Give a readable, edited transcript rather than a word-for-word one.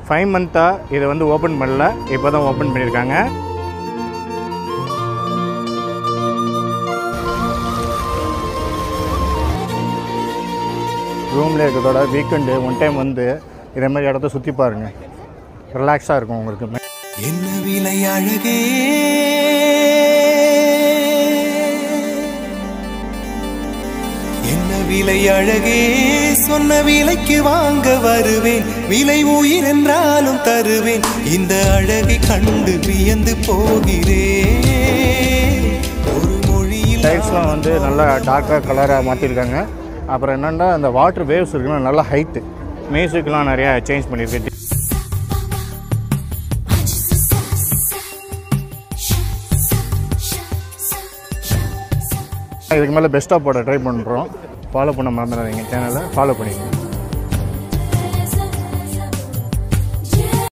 5 மந்த்தாக இதை வந்து ஓப்பன் பண்ணல, இப்போ தான் ஓப்பன் பண்ணியிருக்காங்க. ரூமில் இருக்கிறதோட வீக்கெண்டு ஒன் டைம் வந்து இதே மாதிரி இடத்த சுற்றி பாருங்கள், ரிலாக்ஸாக இருக்கும் உங்களுக்கு. என்ன விலை அழகே, என்ன விலை அழகே, சொன்ன விலைக்கு வாங்க வருவேன், விலை உயிர் என்றாலும் தருவேன், இந்த அழகை கண்டு வியந்து போகிறேன். ஒரு மொழியில் டைல்ஸ்லாம் வந்து நல்லா டார்க்காக கலராக மாற்றிருக்காங்க. அப்புறம் என்னென்னா அந்த வாட்டர் வேவ்ஸ் இருக்குன்னா நல்லா ஹைட்டு, மியூசிக்லாம் நிறையா சேஞ்ச் பண்ணியிருக்கு. இதுக்கு மேலே பெஸ்ட்டாக போட ட்ரை பண்ணுறோம். ஃபாலோ பண்ண மறந்துடாதீங்க, சேனலை ஃபாலோ பண்ணிக்கோங்க.